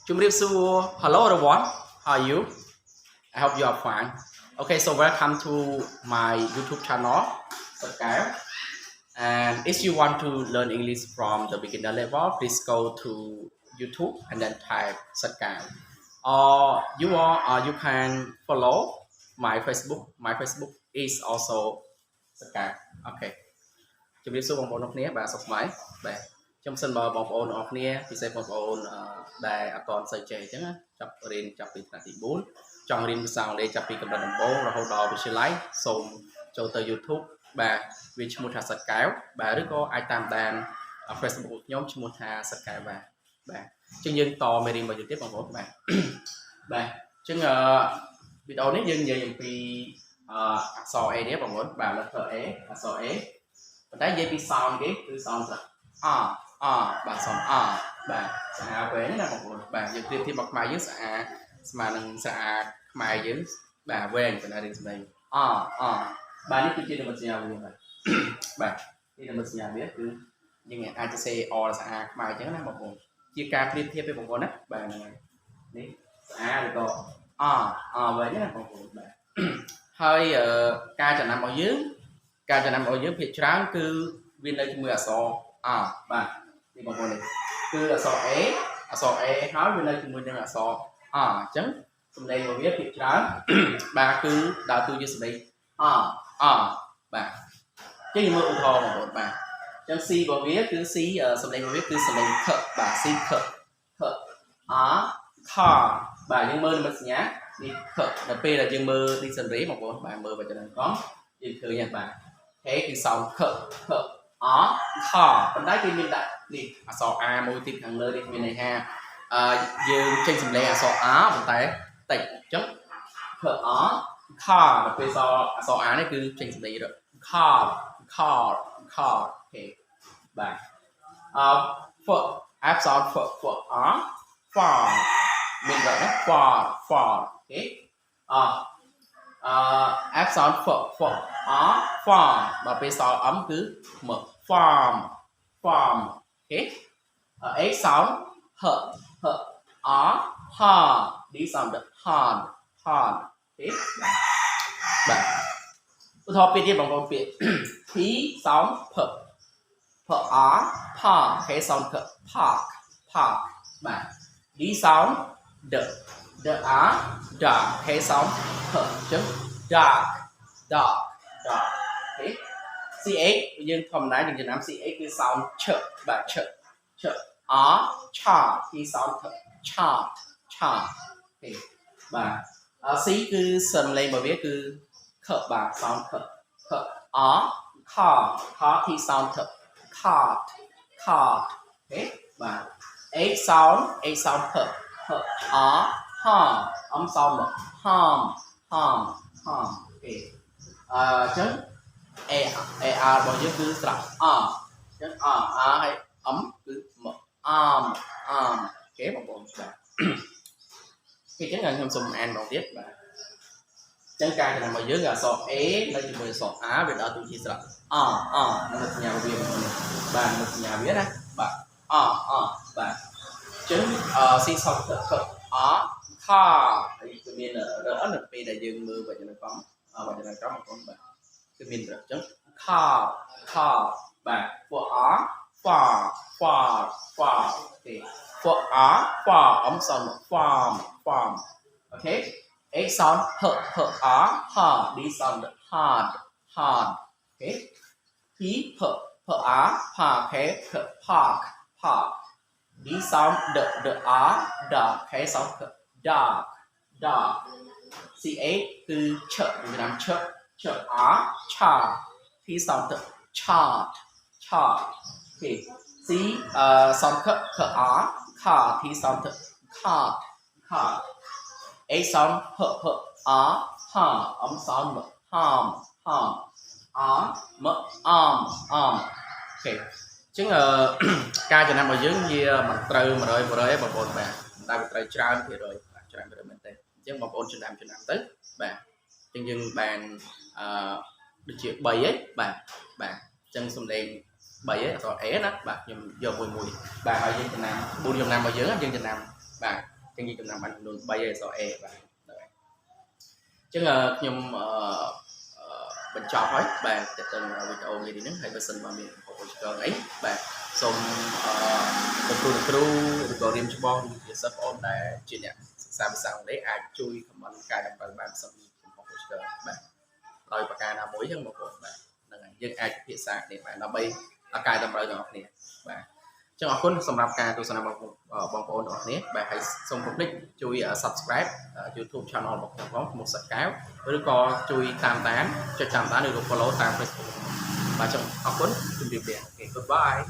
Hello everyone, how are you? I hope you are fine. Okay, so welcome to my YouTube channel, Subscribe. And if you want to learn English from the beginner level, please go to YouTube and then type Subscribe. Or you can follow my Facebook. My Facebook is also Subscribe. Okay. ជំរាបសួរបងប្អូនអរគ្នាបាទសុខសប្បាយបាទខ្ញុំសិនបើបងប្អូនអរគ្នាពិសេសបងប្អូនដែលអត់ទាន់សូវចេះអញ្ចឹងចាប់រៀនចាប់ពីថ្នាក់ទី4ចង់រៀនភាសាអង់គ្លេសចាប់ពីកម្រិតដំបូងរហូតដល់វិទ្យាល័យសូមចូលទៅ YouTube បាទវាឈ្មោះថាសិតកែវបាទឬក៏អាចតាមដាន Facebook ខ្ញុំឈ្មោះថាសិតកែវបាទអញ្ចឹងយើងតមេរៀនមួយទៀតបងប្អូនបាទបាទអញ្ចឹងវីដេអូនេះយើងនិយាយអំពីអក្សរ A នេះបងប្អូនបាទ letter A អក្សរ A ប៉ុន្តែនិយាយពី sound គេគឺ sound ស្រាបាទ sound បាទស្អាវែងណាបងប្អូនបាទយើងប្រៀបធៀបមកខ្មែរយើងស្អាស្មើនឹងស្អាខ្មែរយើងបាទវែងប៉ុន្តែរៀងសម្ដីបាទនេះគឺជានិមិត្តសញ្ញាវាបាទនេះនិមិត្តសញ្ញាវាគឺយើងអាចទៅសេអស្អាខ្មែរអញ្ចឹងណាបងប្អូនជាការប្រៀបធៀបទេបងប្អូនណាបាទហ្នឹងហើយនេះស្អាឬក៏វែងណាបងប្អូនបាទហើយការចំណាំរបស់យើងភាគច្រើនគឺវានៅជាមួយអក្សរបាទនេះបងប្អូននេះគឺអក្សរ A ហើយវានៅជាមួយនឹងអក្សរអញ្ចឹងសំឡេងរបស់វាភាគច្រើនបាទគឺដើរតួជាសំឡេងបាទចឹងយើងមើលឧទាហរណ៍បងប្អូនបាទអញ្ចឹង C របស់វាគឺ C សំឡេងរបស់វាគឺសំឡេងខបាទ C ខខបាទយើងមើលនិមិត្តសញ្ញានេះខដល់ពេលដែលយើងមើល dictionary បងប្អូនបាទមើលវចនានុក្រមយើងឃើញបាទហេគឺ sound ខប៉ុន្តែគេមានដាក់នេះអក្សរ A មួយទៀតខាងលើនេះមានន័យថាយើងចេញសំឡេងអក្សរ A ប៉ុន្តែតិចអញ្ចឹងខដល់ពេលអក្សរ A នេះគឺចេញសំឡេងខអូខេបាទf F sound f far មានរកណា far អូខេF sound f farm បើពេលសល់ M គឺ m farm អូខេ H sound h D sound hard អូខេបាទឧទាហរណ៍ពាក្យទៀតបងប្អូនពាក្យ P sound p K sound park បាទ D sound dark K sound អញ្ចឹង dark អូខេ CH យើងធម្មតាយើងចំណាំ CH គឺ sound ឆបាទឆ chart គឺ sound chart អូខេបាទ C គឺសំឡេងរបស់វាគឺខបាទ sound ខ car គឺ sound cart អូខេបាទ H sound ខ sound harm អូខេអញ្ចឹង AR របស់យើងគឺស្រៈអញ្ចឹង R ហើយ M គឺ arm អូខេបងប្អូនបាទអញ្ចឹងខ្ញុំសូមអានម្ដងទៀតបាទអញ្ចឹងការចំណាំរបស់យើងអក្សរ A នៅជាមួយអក្សរ A វាដើរតួជាស្រៈនឹងសញ្ញាវាបាទនឹងសញ្ញាវាណាបាទបាទអញ្ចឹង C sound ខ ហើយគឺមានរអិននៅពេលដែលយើងមើលវចនានុក្រមបងប្អូនបាទគឺមានរអញ្ចឹង car បាទ for r far អូខេ for r far អំសំ farm អូខេ h sound h hard d sound hard អូខេ p r park d sound the r dark k sound dark ch គឺឆចំណាំឆ r chart t sound chart អូខេ c sound r car t sound cart h sound r harm sound harm r arm អូខេអញ្ចឹងការចំណាំរបស់យើងវាមិនត្រូវ 100% បងប្អូនបាទតែវាត្រូវច្រើនភាគរយច្រើនមែនទេអញ្ចឹងបងប្អូនចំណាំទៅបាទអញ្ចឹងយើងបានដូចជា3ហីបាទអញ្ចឹងសំឡេង3ហីអក្សរ A ណាបាទខ្ញុំយកមួយបាទហើយយើងចំណាំ4ចំណាំរបស់យើងយើងចំណាំបាទ ទាំងនិយាយចំណាំបានចំនួន3អក្សរ A បាទហ្នឹងហើយអញ្ចឹងខ្ញុំបញ្ចប់ហើយបាទទៅទៅវីដេអូមួយនេះហ្នឹងហើយបើសិនបើមានកំហុសឆ្គងអីបាទសូមគ្រូឬក៏រៀមច្បងជាសិស្សបងដែលជាអ្នកសិក្សាភាសាអង់គ្លេសអាចជួយ comment កែតម្រូវបានសំកំហុសឆ្គងបាទដោយប្រការណាមួយចឹងបងប្អូនបាទហ្នឹងហើយយើងអាចពិភាក្សាគ្នាបានដើម្បីកែតម្រូវទាំងអស់គ្នាបាទចឹងអរគុណសម្រាប់ការទស្សនាបងប្អូនទាំងអស់គ្នាបាទហើយសូមកុំភ្លេចជួយ subscribe YouTube channel របស់ខ្ញុំផងឈ្មោះសាច់កែវឬក៏ជួយតាមដានចុចតាមដានឬក៏ follow តាម Facebook បាទចឹងអរគុណជម្រាបលាអូខេ goodbye